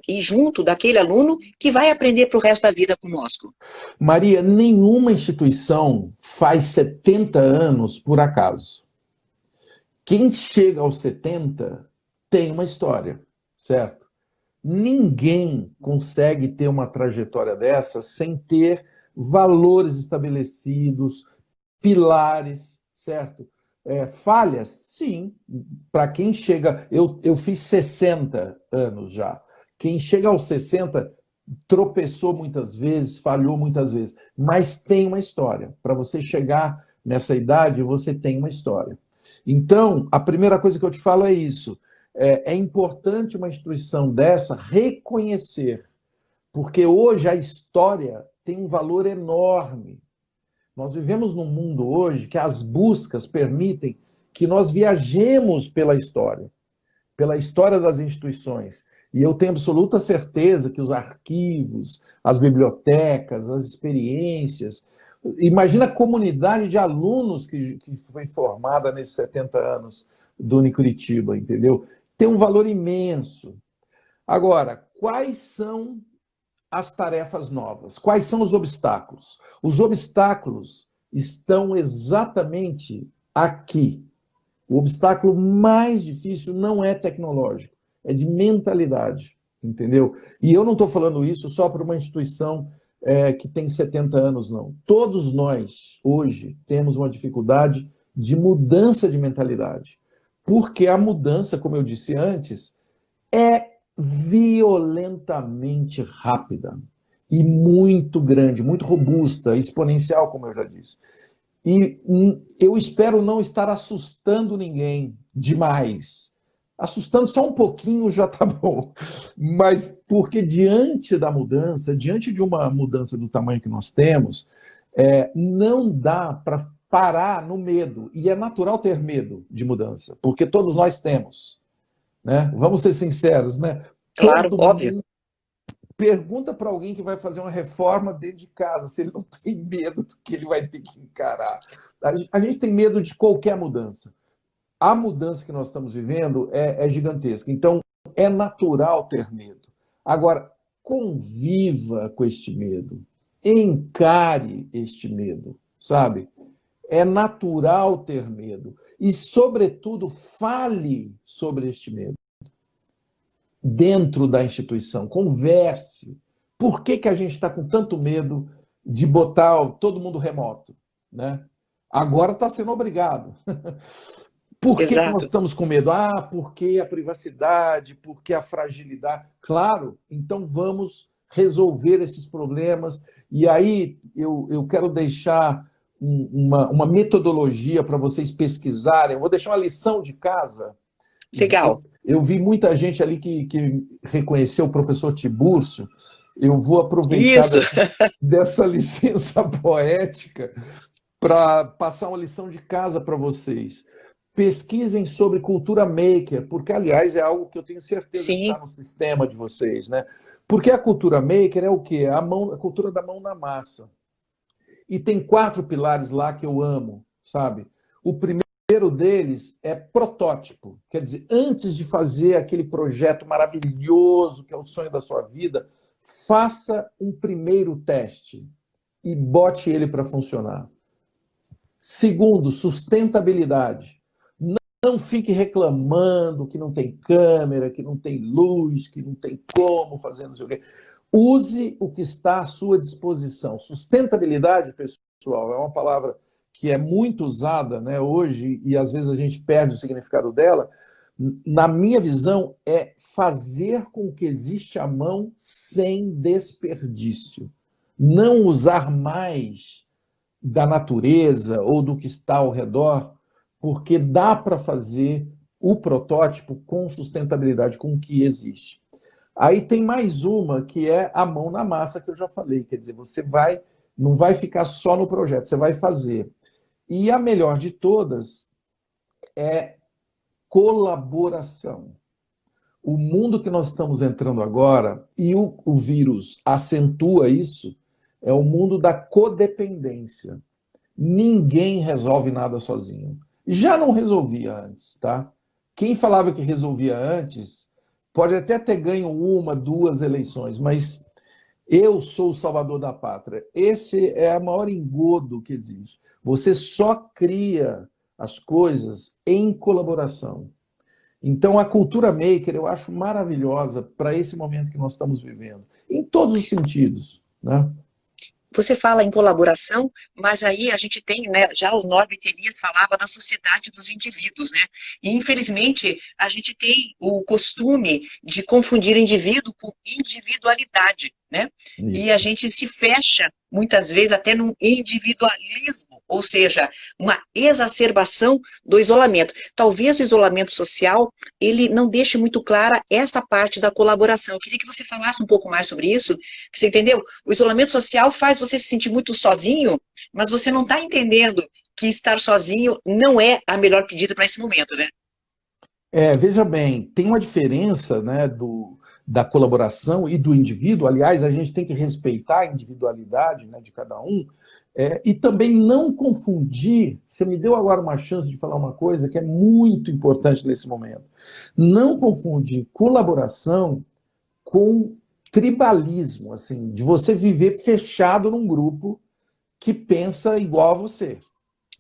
e junto daquele aluno que vai aprender para o resto da vida conosco? Maria, nenhuma instituição faz 70 anos por acaso. Quem chega aos 70 tem uma história, certo? Ninguém consegue ter uma trajetória dessa sem ter valores estabelecidos, pilares, certo? Falhas, sim. Para quem chega... Eu fiz 60 anos já. Quem chega aos 60 tropeçou muitas vezes, falhou muitas vezes, mas tem uma história. Para você chegar nessa idade, você tem uma história. Então, a primeira coisa que eu te falo é isso. É importante uma instituição dessa reconhecer, porque hoje a história tem um valor enorme. Nós vivemos num mundo hoje que as buscas permitem que nós viajemos pela história das instituições. E eu tenho absoluta certeza que os arquivos, as bibliotecas, as experiências... Imagina a comunidade de alunos que foi formada nesses 70 anos do Unicuritiba, entendeu? Tem um valor imenso. Agora, quais são as tarefas novas? Quais são os obstáculos? Os obstáculos estão exatamente aqui. O obstáculo mais difícil não é tecnológico, é de mentalidade, entendeu? E eu não estou falando isso só para uma instituição que tem 70 anos, não. Todos nós, hoje, temos uma dificuldade de mudança de mentalidade. Porque a mudança, como eu disse antes, é violentamente rápida e muito grande, muito robusta, exponencial, como eu já disse. E eu espero não estar assustando ninguém demais. Assustando só um pouquinho já tá bom. Mas porque diante da mudança, diante de uma mudança do tamanho que nós temos, não dá para parar no medo. E é natural ter medo de mudança, porque todos nós temos. Né? Vamos ser sinceros, né? Claro, óbvio. Pergunta para alguém que vai fazer uma reforma dentro de casa, se ele não tem medo do que ele vai ter que encarar. A gente tem medo de qualquer mudança. A mudança que nós estamos vivendo é gigantesca. Então, é natural ter medo. Agora, conviva com este medo. Encare este medo, sabe? É natural ter medo. E, sobretudo, fale sobre este medo. Dentro da instituição, converse. Por que a gente está com tanto medo de botar todo mundo remoto? Né? Agora está sendo obrigado. Por que nós estamos com medo? Porque a privacidade, porque a fragilidade. Claro, então vamos resolver esses problemas. E aí eu quero deixar uma metodologia para vocês pesquisarem. Eu vou deixar uma lição de casa. Legal. Eu vi muita gente ali que reconheceu o professor Tiburcio, Eu vou aproveitar Isso. dessa licença poética para passar uma lição de casa para vocês. Pesquisem sobre cultura maker, porque, aliás, é algo que eu tenho certeza que está Sim. no sistema de vocês, né? Porque a cultura maker é o quê? A cultura da mão na massa. E tem 4 pilares lá que eu amo, sabe? O primeiro deles é protótipo. Quer dizer, antes de fazer aquele projeto maravilhoso, que é o sonho da sua vida, faça um primeiro teste e bote ele para funcionar. Segundo, sustentabilidade. Não fique reclamando que não tem câmera, que não tem luz, que não tem como fazer não sei o quê. Use o que está à sua disposição. Sustentabilidade, pessoal, é uma palavra que é muito usada, né, hoje, e às vezes a gente perde o significado dela. Na minha visão, é fazer com o que existe à mão sem desperdício. Não usar mais da natureza ou do que está ao redor, porque dá para fazer o protótipo com sustentabilidade, com o que existe. Aí tem mais uma, que é a mão na massa, que eu já falei. Quer dizer, não vai ficar só no projeto, você vai fazer. E a melhor de todas é colaboração. O mundo que nós estamos entrando agora, e o vírus acentua isso, é o mundo da codependência. Ninguém resolve nada sozinho. Já não resolvia antes, tá? Quem falava que resolvia antes pode até ter ganho 1, 2 eleições, mas eu sou o salvador da pátria. Esse é o maior engodo que existe. Você só cria as coisas em colaboração. Então, a cultura maker eu acho maravilhosa para esse momento que nós estamos vivendo, em todos os sentidos, né? Você fala em colaboração, mas aí a gente tem, né, já o Norbert Elias falava da sociedade dos indivíduos, né? E infelizmente a gente tem o costume de confundir indivíduo com individualidade, né? E a Isso. gente se fecha muitas vezes até num individualismo, ou seja, uma exacerbação do isolamento. Talvez o isolamento social ele não deixe muito clara essa parte da colaboração. Eu queria que você falasse um pouco mais sobre isso, que você entendeu? O isolamento social faz você se sentir muito sozinho, mas você não está entendendo que estar sozinho não é a melhor pedida para esse momento, né? Veja bem, tem uma diferença, né, da colaboração e do indivíduo. Aliás, a gente tem que respeitar a individualidade, né, de cada um, e também não confundir. Você me deu agora uma chance de falar uma coisa que é muito importante nesse momento. Não confundir colaboração com tribalismo, assim, de você viver fechado num grupo que pensa igual a você.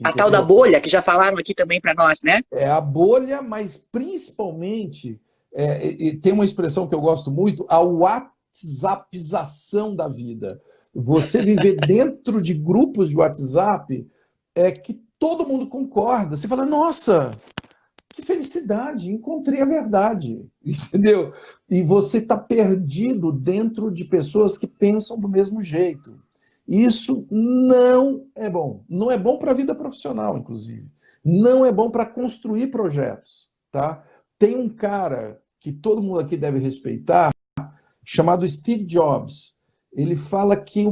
A tal da Entendeu? bolha, que já falaram aqui também para nós, né? É a bolha, mas principalmente, e tem uma expressão que eu gosto muito, a WhatsAppização da vida. Você viver dentro de grupos de WhatsApp que todo mundo concorda. Você fala, nossa, que felicidade, encontrei a verdade, entendeu? E você está perdido dentro de pessoas que pensam do mesmo jeito. Isso não é bom. Não é bom para a vida profissional, inclusive. Não é bom para construir projetos, tá? Tem um cara que todo mundo aqui deve respeitar, chamado Steve Jobs. Ele fala que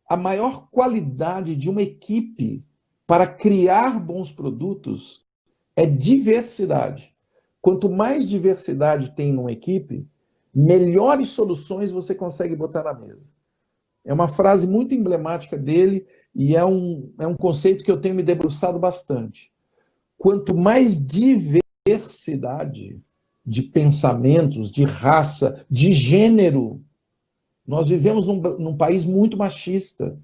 a maior qualidade de uma equipe para criar bons produtos é diversidade. Quanto mais diversidade tem numa equipe, melhores soluções você consegue botar na mesa. É uma frase muito emblemática dele e é um conceito que eu tenho me debruçado bastante. Quanto mais diversidade de pensamentos, de raça, de gênero, nós vivemos num país muito machista,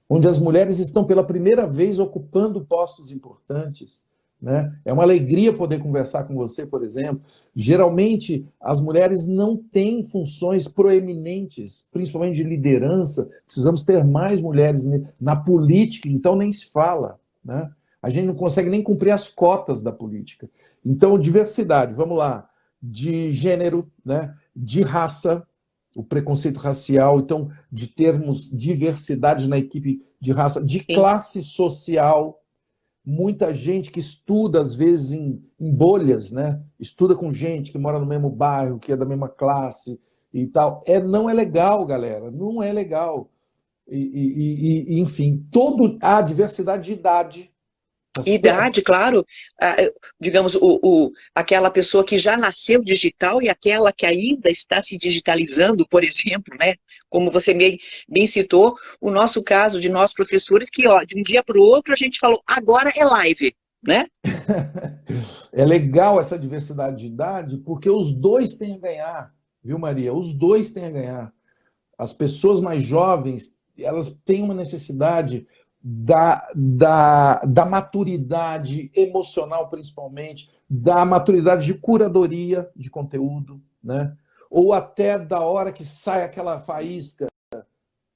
onde as mulheres estão pela primeira vez ocupando postos importantes. Né? É uma alegria poder conversar com você, por exemplo. Geralmente, as mulheres não têm funções proeminentes, principalmente de liderança. Precisamos ter mais mulheres na política, então nem se fala. Né? A gente não consegue nem cumprir as cotas da política. Então, diversidade, vamos lá, de gênero, né? De raça, o preconceito racial, então, de termos diversidade na equipe de raça, de Sim. classe social. Muita gente que estuda, às vezes, em bolhas, né? Estuda com gente que mora no mesmo bairro, que é da mesma classe. e tal. Não é legal, galera, não é legal. Enfim, a diversidade de idade, tá certo? Idade, claro, digamos, aquela pessoa que já nasceu digital e aquela que ainda está se digitalizando, por exemplo, né? Como você bem citou, o nosso caso de nós professores, que ó, de um dia para o outro a gente falou, agora é live, né? É legal essa diversidade de idade, porque os dois têm a ganhar, viu, Maria? Os dois têm a ganhar. As pessoas mais jovens, elas têm uma necessidade da maturidade emocional, principalmente, da maturidade de curadoria de conteúdo, né? Ou até da hora que sai aquela faísca,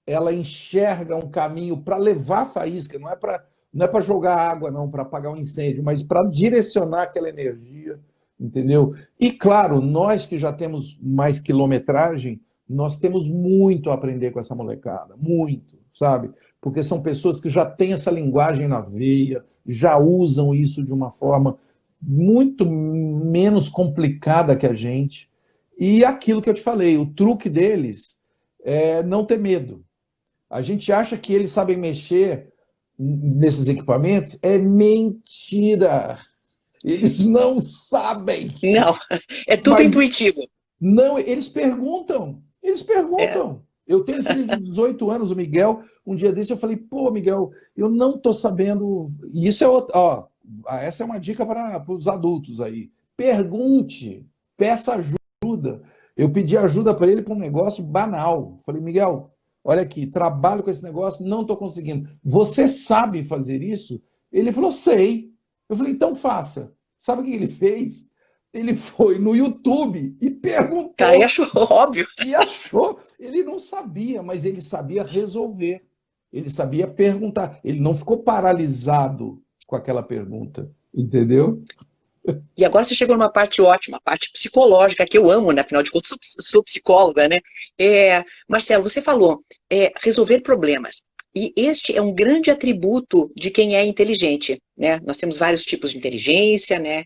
ela enxerga um caminho para levar a faísca, não é para jogar água, não, para apagar um incêndio, mas para direcionar aquela energia, entendeu? E claro, nós que já temos mais quilometragem, nós temos muito a aprender com essa molecada, muito, sabe? Porque são pessoas que já têm essa linguagem na veia, já usam isso de uma forma muito menos complicada que a gente. E aquilo que eu te falei, o truque deles é não ter medo. A gente acha que eles sabem mexer nesses equipamentos, é mentira. Eles não sabem. Não, é tudo Mas intuitivo. não, eles perguntam. Eles É. perguntam. Eu tenho um filho de 18 anos, o Miguel. Um dia desse eu falei, pô, Miguel, eu não estou sabendo. E isso é outra, ó, essa é uma dica para os adultos aí. Pergunte, peça ajuda. Eu pedi ajuda para ele para um negócio banal. Falei, Miguel, olha aqui, trabalho com esse negócio, não estou conseguindo. Você sabe fazer isso? Ele falou, sei. Eu falei, então faça. Sabe o que ele fez? Ele foi no YouTube e Tá, aí perguntou achou óbvio. e achou. Ele não sabia, mas ele sabia resolver. Ele sabia perguntar. Ele não ficou paralisado com aquela pergunta, entendeu? E agora você chegou numa parte ótima, a parte psicológica, que eu amo, né? Afinal de contas, sou psicóloga, né? Marcelo, você falou resolver problemas. E este é um grande atributo de quem é inteligente, né? Nós temos vários tipos de inteligência, né?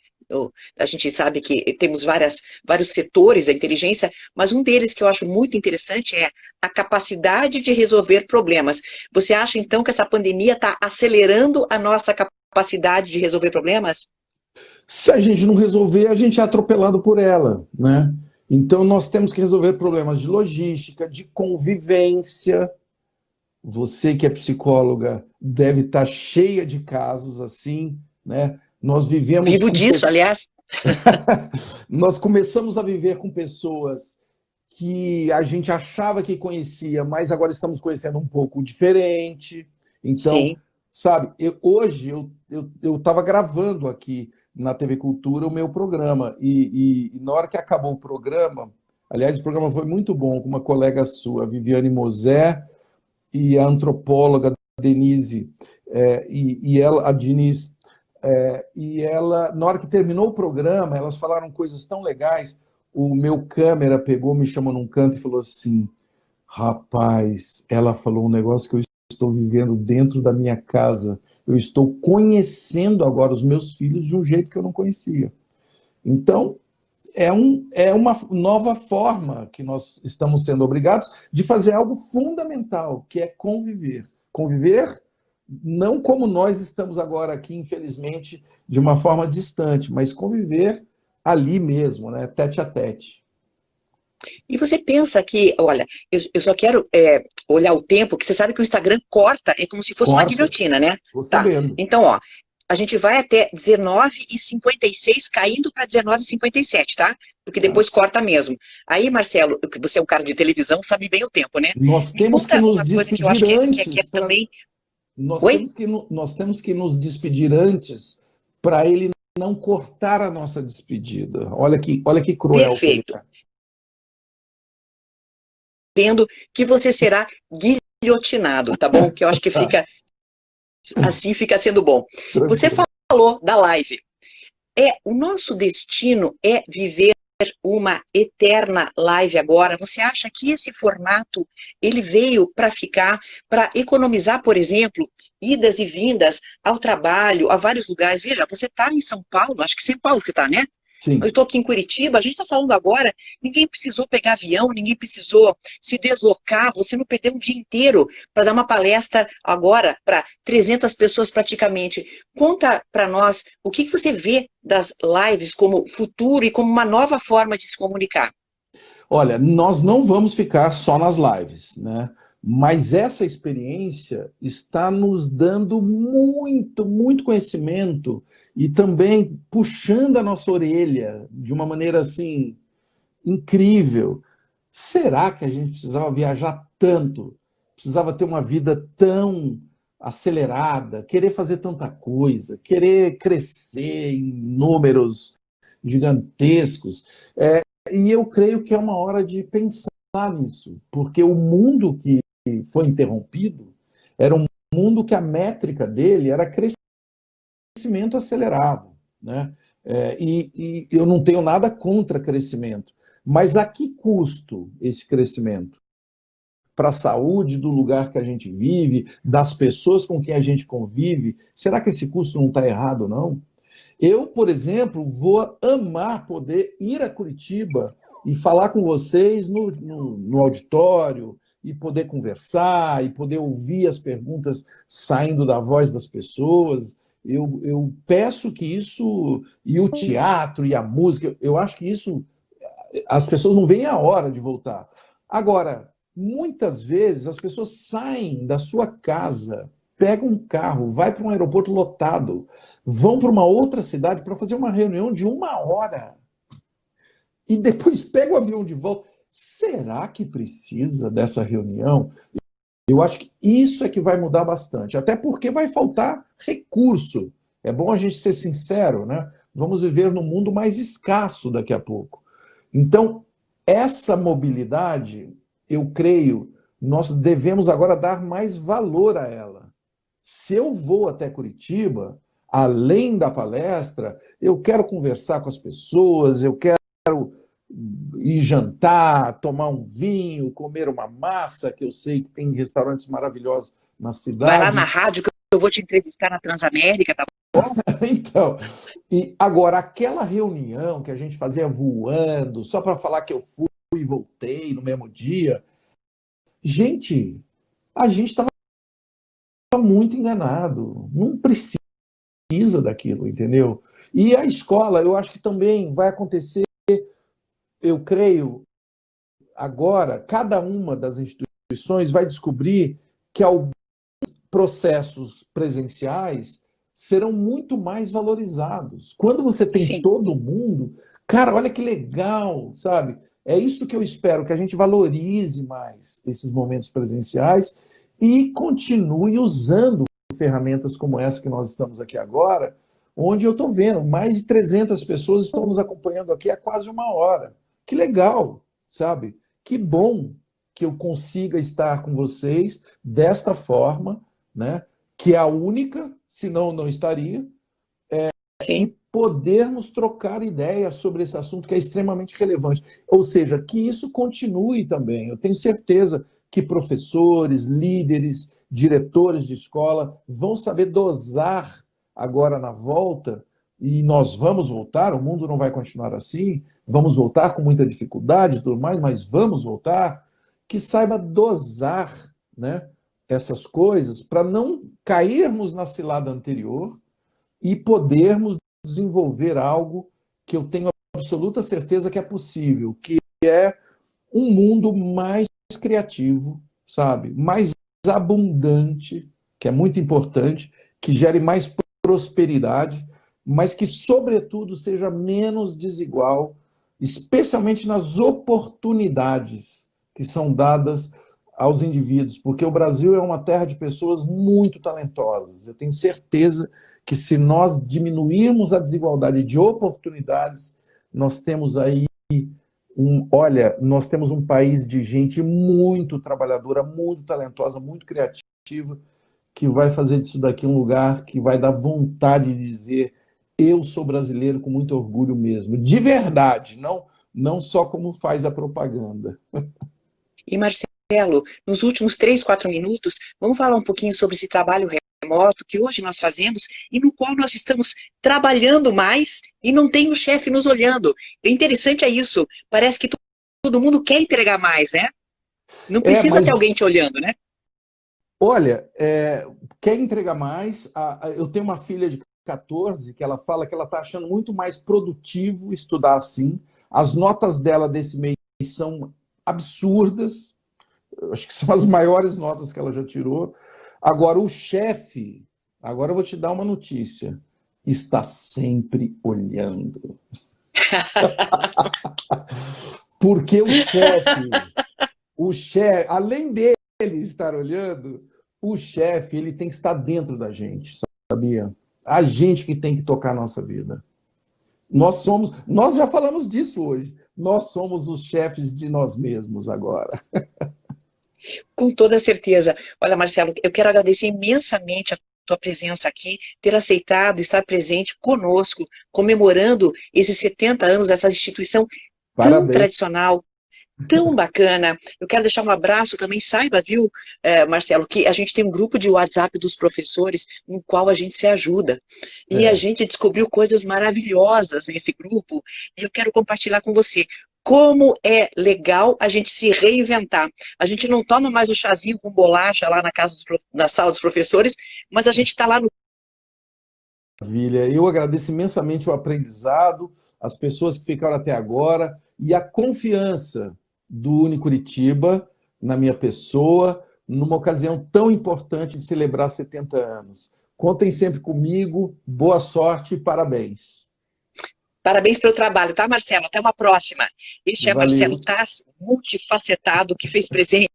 A gente sabe que temos vários setores da inteligência, mas um deles que eu acho muito interessante é a capacidade de resolver problemas. Você acha, então, que essa pandemia está acelerando a nossa capacidade de resolver problemas? Se a gente não resolver, a gente é atropelado por ela, né? Então nós temos que resolver problemas de logística, de convivência. Você que é psicóloga deve estar cheia de casos assim, né? Nós vivemos Vivo com disso, aliás. nós começamos a viver com pessoas que a gente achava que conhecia, mas agora estamos conhecendo um pouco diferente. Então, Sim. sabe, hoje eu estava gravando aqui na TV Cultura o meu programa, e na hora que acabou o programa, aliás, o programa foi muito bom, com uma colega sua, a Viviane Mosé, e a antropóloga Denise, a Denise, e ela, na hora que terminou o programa, elas falaram coisas tão legais. O meu câmera pegou, me chamou num canto e falou assim: rapaz, ela falou um negócio que eu estou vivendo dentro da minha casa. Eu estou conhecendo agora os meus filhos de um jeito que eu não conhecia. Então, é uma nova forma que nós estamos sendo obrigados de fazer algo fundamental, que é conviver. Conviver não como nós estamos agora aqui, infelizmente, de uma forma distante, mas conviver ali mesmo, né? Tete a tete. E você pensa que, olha, eu só quero olhar o tempo, que você sabe que o Instagram corta, é como se fosse uma Corta, guilhotina, né? estou Tá. sabendo. Então, ó, a gente vai até 19h56, caindo para 19h57, tá? Porque Tá? depois corta mesmo. Aí, Marcelo, você é um cara de televisão, sabe bem o tempo, né? Nós Me temos que conta nos uma coisa que eu acho despedir que é antes para também. nós Oi? temos que nós temos que nos despedir antes para ele não cortar a nossa despedida. Olha que cruel que ele Perfeito. é. Vendo que você será guilhotinado, tá bom? Que eu acho que Tá, fica assim, fica sendo bom. Você tranquilo. falou da live. O nosso destino é viver uma eterna live agora. Você acha que esse formato ele veio para ficar, para economizar, por exemplo, idas e vindas ao trabalho, a vários lugares? Veja, você está em São Paulo, acho que São Paulo você está, né? Sim. Eu estou aqui em Curitiba, a gente está falando agora, ninguém precisou pegar avião, ninguém precisou se deslocar, você não perdeu um dia inteiro para dar uma palestra agora para 300 pessoas praticamente. Conta para nós o que você vê das lives como futuro e como uma nova forma de se comunicar. Olha, nós não vamos ficar só nas lives, né? Mas essa experiência está nos dando muito, muito conhecimento e também puxando a nossa orelha de uma maneira assim incrível. Será que a gente precisava viajar tanto? Precisava ter uma vida tão acelerada, querer fazer tanta coisa, querer crescer em números gigantescos? E eu creio que é uma hora de pensar nisso, porque o mundo que foi interrompido era um mundo que a métrica dele era crescimento acelerado, né? E eu não tenho nada contra crescimento, mas a que custo esse crescimento? Para a saúde do lugar que a gente vive, das pessoas com quem a gente convive, será que esse custo não está errado, não? Eu, por exemplo, vou amar poder ir a Curitiba e falar com vocês no auditório, e poder conversar, e poder ouvir as perguntas saindo da voz das pessoas. Eu peço que isso, e o teatro, e a música, eu acho que isso, as pessoas não veem a hora de voltar. Agora, muitas vezes as pessoas saem da sua casa, pegam um carro, vai para um aeroporto lotado, vão para uma outra cidade para fazer uma reunião de 1 hora e depois pega o avião de volta. Será que precisa dessa reunião? Eu acho que isso é que vai mudar bastante, até porque vai faltar recurso. É bom a gente ser sincero, né? Vamos viver num mundo mais escasso daqui a pouco. Então, essa mobilidade, eu creio, nós devemos agora dar mais valor a ela. Se eu vou até Curitiba, além da palestra, eu quero conversar com as pessoas, eu quero ir jantar, tomar um vinho, comer uma massa, que eu sei que tem restaurantes maravilhosos na Vai lá na cidade. rádio que eu vou te entrevistar na Transamérica, tá? Então, e agora, aquela reunião que a gente fazia voando, só para falar que eu fui e voltei no mesmo dia, gente, a gente estava muito enganado. Não precisa daquilo, entendeu? E a escola, eu acho que também vai acontecer, eu creio, agora, cada uma das instituições vai descobrir que alguns processos presenciais serão muito mais valorizados. Quando você tem Sim. todo mundo, cara, olha que legal, sabe? É isso que eu espero, que a gente valorize mais esses momentos presenciais e continue usando ferramentas como essa que nós estamos aqui agora, onde eu estou vendo mais de 300 pessoas estão nos acompanhando aqui há quase 1 hora. Que legal, sabe? Que bom que eu consiga estar com vocês desta forma, né? Que é a única, senão não estaria, e Sim. podermos trocar ideias sobre esse assunto que é extremamente relevante. Ou seja, que isso continue também. Eu tenho certeza que professores, líderes, diretores de escola vão saber dosar agora na volta, e nós vamos voltar, o mundo não vai continuar assim, vamos voltar com muita dificuldade e tudo mais, mas vamos voltar, que saiba dosar, né, essas coisas para não cairmos na cilada anterior e podermos desenvolver algo que eu tenho absoluta certeza que é possível, que é um mundo mais criativo, sabe? Mais abundante, que é muito importante, que gere mais prosperidade, mas que, sobretudo, seja menos desigual, especialmente nas oportunidades que são dadas aos indivíduos, porque o Brasil é uma terra de pessoas muito talentosas. Eu tenho certeza que se nós diminuirmos a desigualdade de oportunidades, nós temos aí olha, nós temos um país de gente muito trabalhadora, muito talentosa, muito criativa, que vai fazer disso daqui um lugar que vai dar vontade de dizer eu sou brasileiro com muito orgulho mesmo, de verdade, não só como faz a propaganda. E Marcelo, nos últimos 3, 4 minutos, vamos falar um pouquinho sobre esse trabalho remoto que hoje nós fazemos e no qual nós estamos trabalhando mais e não tem o chefe nos olhando. O interessante é isso, parece que todo mundo quer entregar mais, né? Não precisa ter alguém te olhando, né? Olha, quer entregar mais? Eu tenho uma filha de 14 que ela fala que ela está achando muito mais produtivo estudar assim. As notas dela desse mês são absurdas. Eu acho que são as maiores notas que ela já tirou. Agora, o chefe, agora eu vou te dar uma notícia, está sempre olhando. Porque o chefe, além dele estar olhando, o chefe, ele tem que estar dentro da gente, sabia? A gente que tem que tocar a nossa vida. Nós já falamos disso hoje, nós somos os chefes de nós mesmos agora. Com toda certeza. Olha, Marcelo, eu quero agradecer imensamente a tua presença aqui, ter aceitado estar presente conosco, comemorando esses 70 anos dessa instituição tão tradicional, tão bacana. Eu quero deixar um abraço também, saiba, viu, Marcelo, que a gente tem um grupo de WhatsApp dos professores no qual a gente se ajuda. E a gente descobriu coisas maravilhosas nesse grupo e eu quero compartilhar com você. Como é legal a gente se reinventar. A gente não toma mais o chazinho com bolacha lá na sala dos professores, mas a gente está lá no... Maravilha. Eu agradeço imensamente o aprendizado, as pessoas que ficaram até agora e a confiança do Unicuritiba na minha pessoa, numa ocasião tão importante de celebrar 70 anos. Contem sempre comigo, boa sorte e parabéns. Parabéns pelo trabalho, tá, Marcelo? Até uma próxima. Este é Valeu. Marcelo Taz, multifacetado, que fez presente